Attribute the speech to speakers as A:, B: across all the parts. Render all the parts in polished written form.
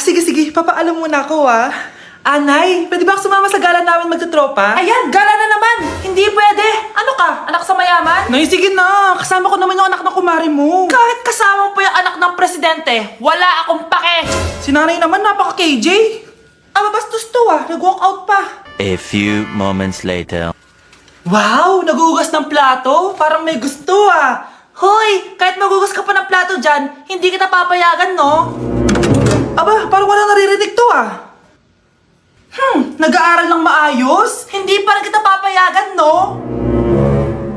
A: Sige. Papaalam muna ako, Nay, pwede ba ako sumama sa gala namin magtutropa?
B: Ayan, gala na naman! Hindi pwede! Ano ka? Anak sa mayaman?
A: Nay, sige na. Kasama ko naman yung anak ng kumari mo.
B: Kahit kasama mo pa yung anak ng presidente, wala akong pake!
A: Si nanay naman, napaka-KJ. Bastos to, nag-walk out pa.
C: A few moments later.
A: Wow, nagugas ng plato. Parang may gusto,
B: Hoy! Kahit magugas ka pa ng plato dyan, hindi kita papayagan, no?
A: Parang wala naririnig to, Nag-aaral ng maayos?
B: Hindi pa rin kita papayagan, no?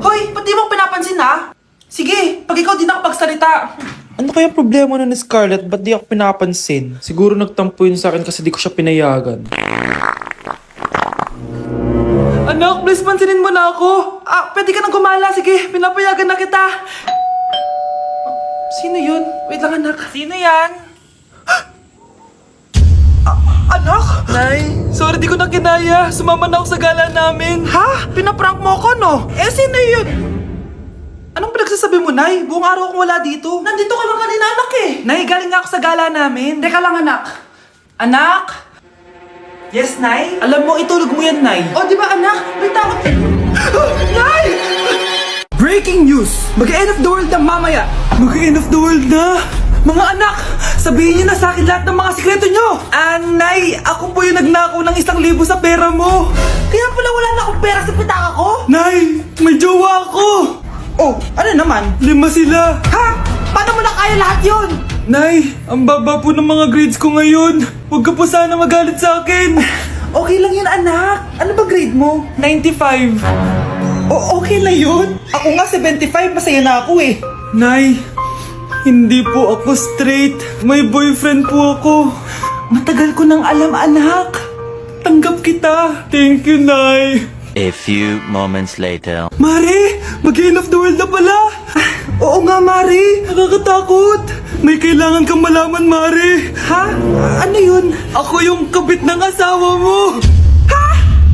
A: Hoy, ba't di mo pinapansin, Sige, pag ikaw di nakapagsalita. Ano kaya problema nun ni Scarlett? Ba't di ako pinapansin? Siguro nagtampo yun sa akin kasi di ko siya pinayagan. Anak, please pansinin mo na ako. Pwede ka nang gumala. Sige, pinapayagan na kita. Sino yun? Wait lang, anak.
B: Sino yan?
A: Anak? Nay, sorry di ko na kinaya. Sumama na ako sa gala namin. Pinaprank mo ko, no? Sino yun? Anong pinagsasabi mo, Nay? Buong araw akong wala dito. Nandito ka lang kanina, anak Nay, galing nga ako sa gala namin.
B: Teka lang, anak.
A: Anak? Yes, Nay? Alam mo, itulog mo yan, Nay. Di ba, anak? May takot. Nay! Breaking news! Mag-end of the world na mamaya. Mag-end of the world na? Mga anak, sabihin niyo na sa akin lahat ng mga sikreto niyo. Nay, ako po yung nagnakaw ng 1,000 sa pera mo. Kaya pala wala na akong pera sa pitaka ko? Nay, may jowa ako. Ano naman? 5 sila.
B: Paano mo na kaya lahat yun?
A: Nay, ang baba po ng mga grades ko ngayon. Huwag ka po sana magalit sa akin. Okay lang yun, anak. Ano ba grade mo? 95. Okay na yun. Ako nga 75, masaya na ako Nay, hindi po ako straight. May boyfriend po ako. Matagal ko nang alam, anak. Tanggap kita. Thank you, Nay.
C: A few moments later.
A: Mari, mag-end of the world na pala. Oo nga, Mari. Nakakatakot. May kailangan kang malaman, Mari. Ano yun? Ako yung kabit ng asawa mo.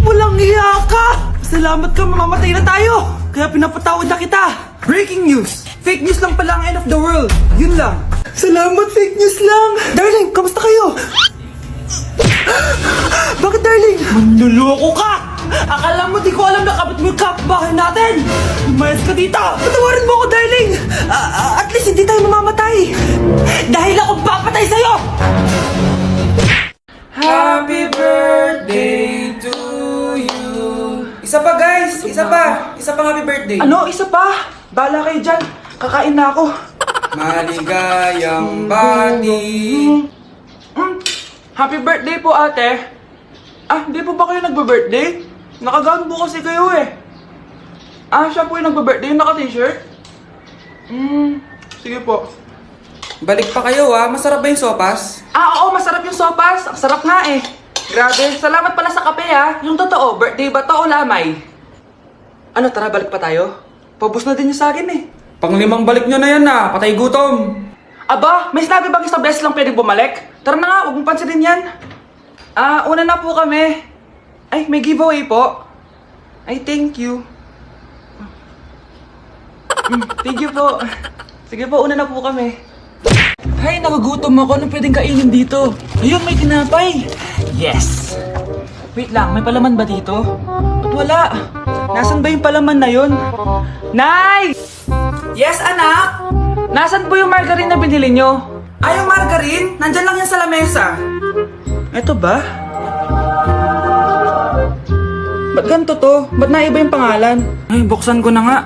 A: Walang iya ka. Salamat ka, mamamatay na tayo. Kaya pinapatawad na kita. Breaking news. Fake news lang pala ang end of the world. Yun lang. Salamat, fake news lang. Darling, kamusta kayo? Bakit, darling? Manluloko ka! Akala mo di ko alam na kabit mo yung kapbahay natin! Umayas ka dito! Patawarin mo ako, darling! At least hindi tayo mamamatay! Dahil akong papatay sa'yo! Happy birthday to you! Isa pa, guys! Isa pa happy birthday! Ano? Isa pa? Bala kayo dyan! Kakain na ako! Maligayang bati! Happy birthday po, ate! Hindi po ba kayo nagbe-birthday? Nakagown po kasi kayo siya po yung nagbe-birthday, yung naka-t-shirt? Sige po.
D: Balik pa kayo masarap ba yung sopas?
B: Oo, masarap yung sopas. Ang sarap nga Grabe, salamat pala sa kape Yung totoo, birthday ba to o lamay? Ano, tara, balik pa tayo? Paubos na din yung sa akin
D: Pang-5 balik nyo na yan patay gutom.
B: Aba, may sinabi bang isang beses lang pwedeng bumalik? Tara na nga, huwag mong pansinin yan. Una na po kami. Ay, may giveaway po. Ay, thank you. Thank you po. Sige po, una na po kami. Ay, nagugutom ako. Anong pwedeng kainin dito? Ayun, may tinapay. Yes! Wait lang, may palaman ba dito? Ba't wala? Nasaan ba yung palaman na yun? Nay!
A: Yes, anak?
B: Nasaan po yung margarine na binili nyo?
A: Yung margarine? Nandyan lang yan sa lamesa.
B: Eto ba? Ba't ganito to? Ba't naiba yung pangalan?
D: Ay, buksan ko na nga.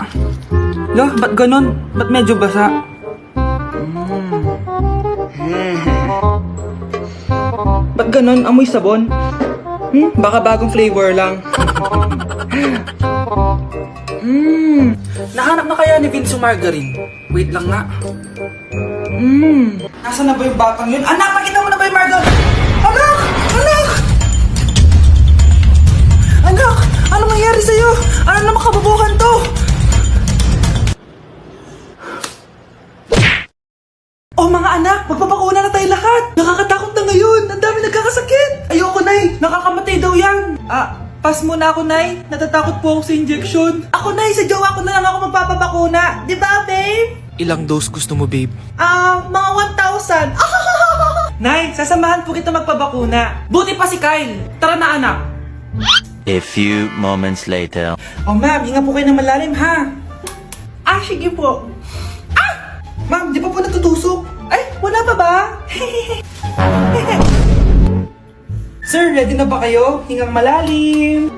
B: Ba't ganun? Ba't medyo basa? Ba't ganun? Amoy sabon? Baka bagong flavor lang.
A: Nahanap na kaya ni Vince yung margarine? Wait lang nga. Nasaan na ba yung batang yun? Anak, nakita mo na ba yung margarine? Anak! Anak! Anak! Ano nangyari sa'yo? Ano naman kababuhan to? Mga anak, magpapakuna na tayo lahat. Nakakatakot na ngayon. Ang dami nagkakasakit. Ayoko, Nay. Nakakamatay daw yan. Pass muna ako, Nay. Natatakot po ako sa injection. Ako, Nay. Sa jowa ko na lang ako magpapabakuna. Di ba, babe? Ilang dose gusto mo, babe? Mga 1,000. Nay, sasamahan po kita magpabakuna. Buti pa si Kyle. Tara na anak.
C: A few moments later.
A: Oh ma'am, hinga po kayo ng malalim ha. Ah, sige po. Ah! Ma'am, di pa po natutusok? Ay, wala pa ba? Sir, ready na ba kayo? Hingang malalim.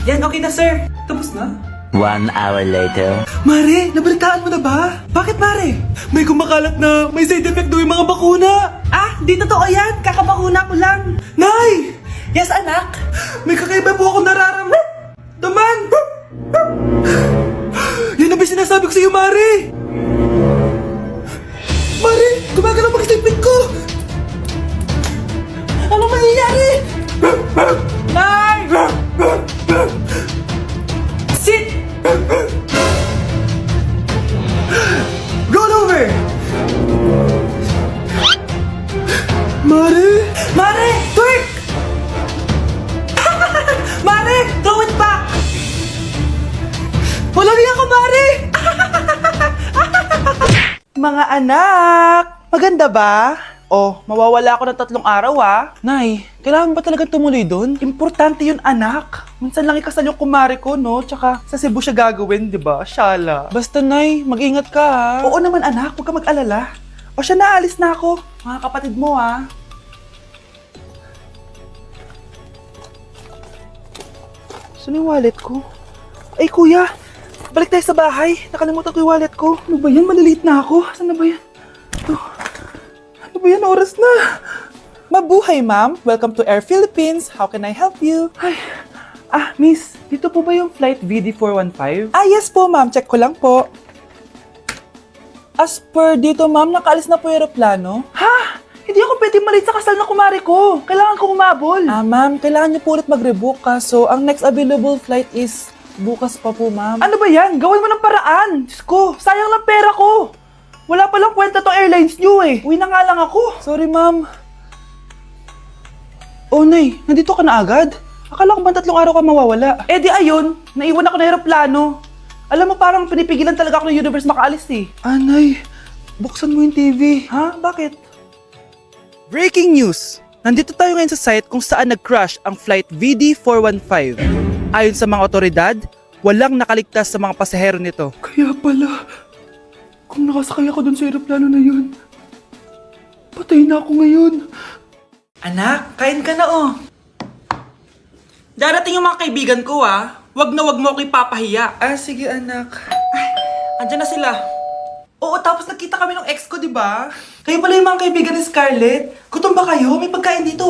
A: Yan, okay na sir. Tapos na?
C: 1 hour later.
A: Mare, nabalitaan mo na ba? Bakit Mare? May kumakalat na may side effect daw yung mga bakuna. Ah, di totoo yan. Kakabakuna ko lang. Nay! Yes, anak? May kakaiba po ako nararamdaman. Yan ang ba sinasabi ko sa'yo, Mare? Mare, gumagal ang mag-stipit ko. Ano mangyayari? Nay! Sit! Roll over! Mare! Mare! Twerk! Mare! Throw it back! Walang niya ako, Mare! Mga anak! Maganda ba? Oh, mawawala ako ng 3 araw Nay, kailangan ba talaga tumuloy doon? Importante yun anak. Minsan lang ikasal yung kumare ko, no? Tsaka sa Cebu siya gagawin, di ba? Shala. Basta Nay, mag-ingat ka ha. Oo naman anak, huwag ka mag-alala. O siya na, alis na ako. Mga kapatid mo Saan yung wallet ko? Ay kuya, balik tayo sa bahay. Nakalimutan ko yung wallet ko. Ano ba yan? Maliliit na ako. Saan na ba yan? Ito. Ano ba yan? Oras na. Mabuhay, ma'am. Welcome to Air Philippines. How can I help you? Ay. Miss. Dito po ba yung flight VD415? Yes po, ma'am. Check ko lang po. As per dito, ma'am, nakaalis na po yung aeroplano. Ha? Hindi ako pwede malit sa kasal na kumari ko. Kailangan ko umabol. Ma'am, kailangan niyo po ulit mag-rebook so ang next available flight is bukas pa po, ma'am. Ano ba yan? Gawin mo ng paraan. Diyos ko, sayang lang pera ko. Wala palang kwenta to airlines niyo Uwi na nga lang ako. Sorry, ma'am. Oh, Nay, nandito ka na agad? Akala ko ba 3 araw ka mawawala? Di ayun, naiwan ako ng aeroplano. Alam mo, parang pinipigilan talaga ako ng universe makaalis Nay, buksan mo yung TV. Ha? Bakit? Breaking news! Nandito tayo ngayon sa site kung saan nag-crash ang flight VD415. Ayon sa mga otoridad, walang nakaligtas sa mga pasahero nito. Kaya pala, kung nakasakay ako dun sa aeroplano na yun, patay na ako ngayon. Anak, kain ka na Darating yung mga kaibigan ko Wag na wag mo ako ipapahiya. Sige anak. Andyan na sila. Oo, tapos nagkita kami ng ex ko, di ba? Kayo pala yung mga kaibigan ni Scarlett. Gutom ba kayo? May pagkain dito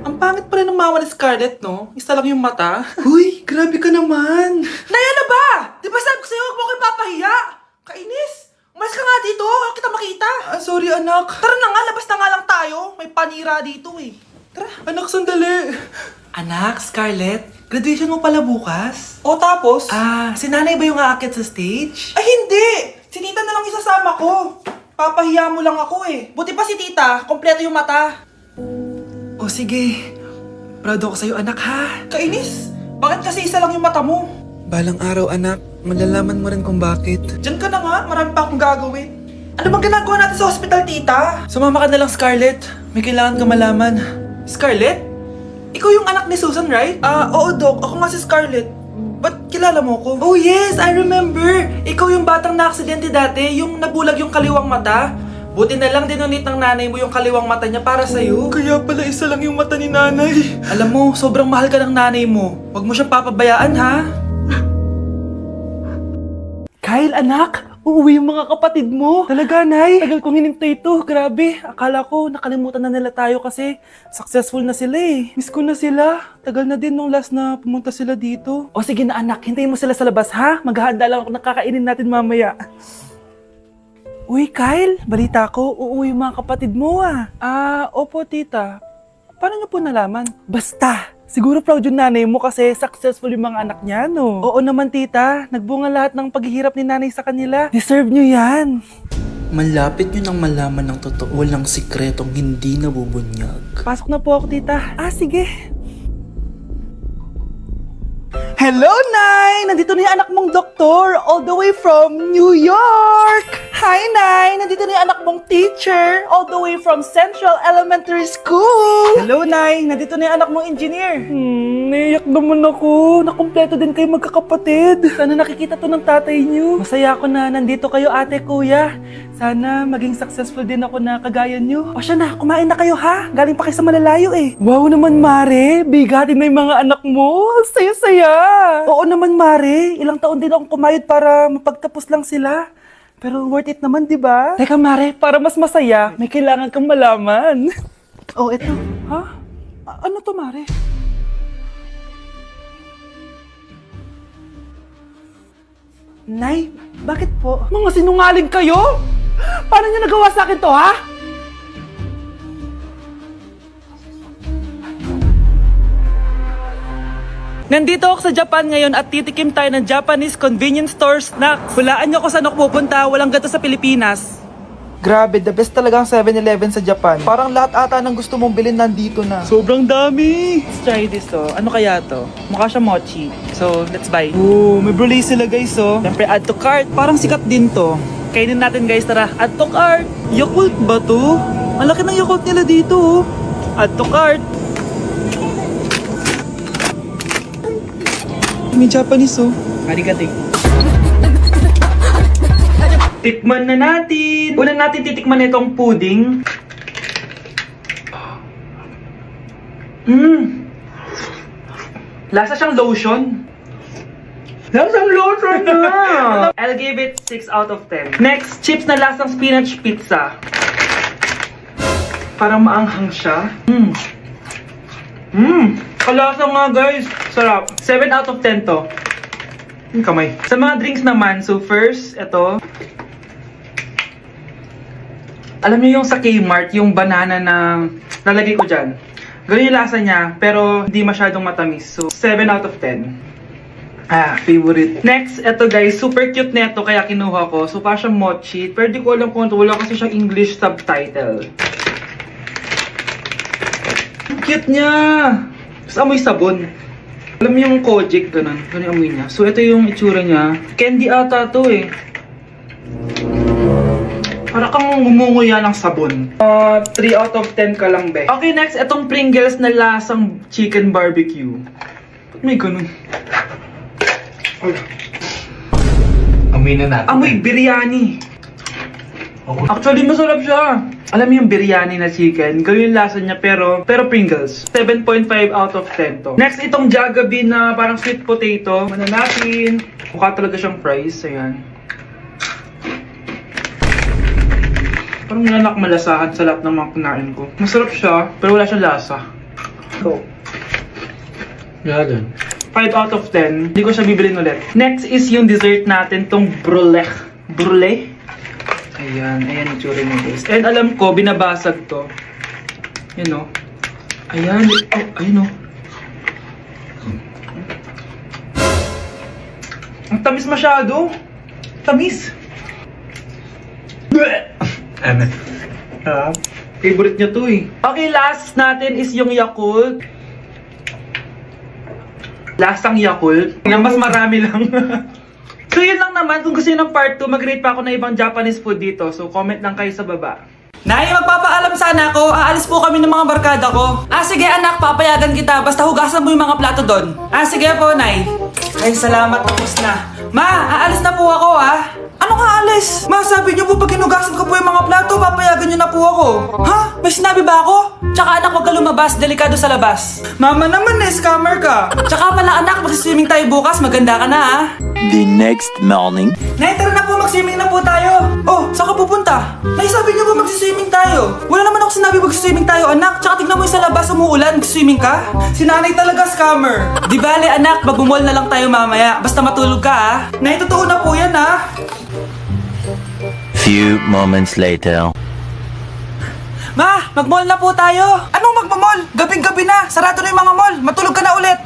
A: Ang pangit pala ng mama ni Scarlett, no? Isa lang yung mata. Huy, grabe ka naman. Nay, ano ba? Di ba sabi ko sa'yo, wag mo ako ipapahiya? Kainis. Umalis ka nga dito. Huwag kita makita. Sorry, anak. Tara na nga, labas na nga lang tayo. May panira dito Tara. Anak, sandali. Anak, Scarlett, graduation mo pala bukas? O tapos? Si nanay ba yung aakit sa stage? Ay, hindi! Si tita na lang isasama ko. Papahiya mo lang ako Buti pa si tita, kompleto yung mata. O sige. Proud ako sa'yo, anak ha. Kainis, bakit kasi isa lang yung mata mo? Balang araw, anak. Malalaman mo rin kung bakit. Diyan ka na nga, marami pa akong gagawin. Ano bang ginagawa natin sa hospital, tita? Sumama ka na lang, Scarlett. May kailangan ka malaman. Scarlett? Ikaw yung anak ni Susan, right? Oo, Doc. Ako nga si Scarlett. Ba't kilala mo ko? Oh, yes! I remember! Ikaw yung batang na-aksidente dati, yung nabulag yung kaliwang mata. Buti na lang dinonate ng nanay mo yung kaliwang mata niya para sa'yo. Kaya pala isa lang yung mata ni nanay. Alam mo, sobrang mahal ka ng nanay mo. Huwag mo siyang papabayaan, ha? Kyle, anak! Uuwi yung mga kapatid mo. Talaga, Nay? Tagal kong hinintay ito. Grabe. Akala ko nakalimutan na nila tayo kasi successful na sila Miss ko na sila. Tagal na din nung last na pumunta sila dito. O sige na anak, hintayin mo sila sa labas ha? Maghahanda lang ako ng kakainin natin mamaya. Uy, Kyle, balita ko, uuwi yung mga kapatid mo opo tita. Paano niyo po nalaman? Basta! Siguro proud yung nanay mo kasi successful yung mga anak niya, no? Oo naman, tita. Nagbunga lahat ng paghihirap ni nanay sa kanila. Deserve nyo yan.
E: Malapit nyo nang malaman ng totoo, walang sikretong hindi nabubunyag.
A: Pasok na po ako, tita. Sige. Hello, Nay! Nandito na yung anak mong doktor, all the way from New York! Hi, Nay! Nandito na yung anak mong teacher, all the way from Central Elementary School! Hello, Nay! Nandito na yung anak mong engineer. Naiyak naman ako. Nakumpleto din kayo magkakapatid. Sana nakikita to ng tatay niyo. Masaya ako na nandito kayo, ate, kuya. Sana maging successful din ako na kagaya niyo. O siya na, kumain na kayo ha? Galing pa kayo sa malalayo eh. Wow naman, Mare. Bigatin na yung mga anak mo. Saya-saya. Oo naman, Mare. Ilang taon din akong kumayod para mapagtapos lang sila. Pero worth it naman, di ba? Teka, Mare, para mas masaya, may kailangan kang malaman. Oh, eto. Ha? Ano to, Mare? Nay, bakit po? Mga sinungaling kayo? Paano niyo nagawa sa akin to, ha? Nandito ako sa Japan ngayon at titikim tayo ng Japanese convenience store snacks. Hulaan niyo kung saan ako pupunta, walang ganito sa Pilipinas. Grabe, the best talaga ang 7-Eleven sa Japan. Parang lahat ata ng gusto mong bilhin nandito na. Sobrang dami! Let's try this, oh. Ano kaya to? Mukha siya mochi. So, let's buy. Oh, may brulee sila, guys, oh. Siyempre, add to cart. Parang sikat din to. Kainin natin, guys, tara. Add to cart. Yakult ba to? Ang laki ng Yakult nila dito, oh. Add to cart. May Japanese, oh. Arigato. Tikman na natin. Una natin titikman itong pudding. Lasa siyang lotion. Lasang lotion na! I'll give it 6 out of 10. Next, chips na lasang spinach pizza. Parang maanghang siya. Kalasa nga, guys. Sarap. 7 out of 10 to. Yung kamay. Sa mga drinks naman, so first, ito. Alam niyo yung sa Kmart, yung banana na nalagay ko dyan. Ganun yung lasa niya, pero hindi masyadong matamis. So, 7 out of 10. Favorite. Next, ito guys, super cute na ito, kaya kinuha ko. So, parang siyang mochi. Pero di ko alam kung ito, wala kasi siyang English subtitle. Cute niya! Tapos amoy sabon. Alam mo yung Kojic, ganun. Ganun yung amoy niya. So, ito yung itsura niya. Candy ata to eh. Para kang ngumunguya ng sabon. 3 out of 10 ka lang, be. Okay, next, itong Pringles na lasang chicken barbecue. Ba't may ganun?
F: Amoy na natin.
A: Amoy biryani. Actually, masarap siya. Alam mo yung biryani na chicken, gawin yung lasa niya pero Pringles. 7.5 out of 10 to. Next, itong Jollibee na parang sweet potato. Ano natin? Mukha talaga siyang fries. Ayan. Parang nanak malasahan sa lahat ng mga kinain ko. Masarap siya, pero wala siyang lasa. Go.
F: Gagan.
A: 5 out of 10. Hindi ko siya bibilin ulit. Next is yung dessert natin, tong brulee. Brulee? Ayan, ayan yung tsura niya, guys. And alam ko, binabasag to. Yan o. Ayan, oh, ayun o. Ang tamis masyado. Tamis. Favorite niya to eh. Okay, last natin is yung Yakult. Lasang Yakult. Na mas marami lang. So yun lang naman. Kung gusto nyo ng part 2, mag-rate pa ako ng ibang Japanese food dito. So comment lang kayo sa baba. Nay, magpapaalam sana ako. Aalis po kami ng mga barkada ko. Sige anak, papayagan kita. Basta hugasan mo yung mga plato doon. Sige po, Nay. Ay, salamat. Tapos na. Ma, aalis na po ako Ano nga alis? Ma, sabi niyo po pag hinugasan ko po yung mga plato, papayagan niyo na po ako. Ha? May sinabi ba ako? Tsaka anak, huwag ka lumabas. Delikado sa labas. Mama naman scammer ka. Tsaka pala anak, mag-swimming tayo bukas. Maganda ka na
C: The next morning.
A: Nay, tara na po, mag-swimming na po tayo. Oh, saan ka pupunta? Nay, sabi niyo po mag-swimming tayo. Wala naman ako sinabi mag-swimming tayo, anak. Tsaka tignan mo yung sa labas, umuulan, mag-swimming ka. Si nanay talaga scammer. Di bale, anak, mag-mall na lang tayo mamaya. Basta matulog ka, Nay, totoo na po yan,
C: Few moments later.
A: Ma, mag-mall na po tayo. Anong mag-mall? Gabing-gabi na. Sarado na yung mga mall. Matulog ka na ulit.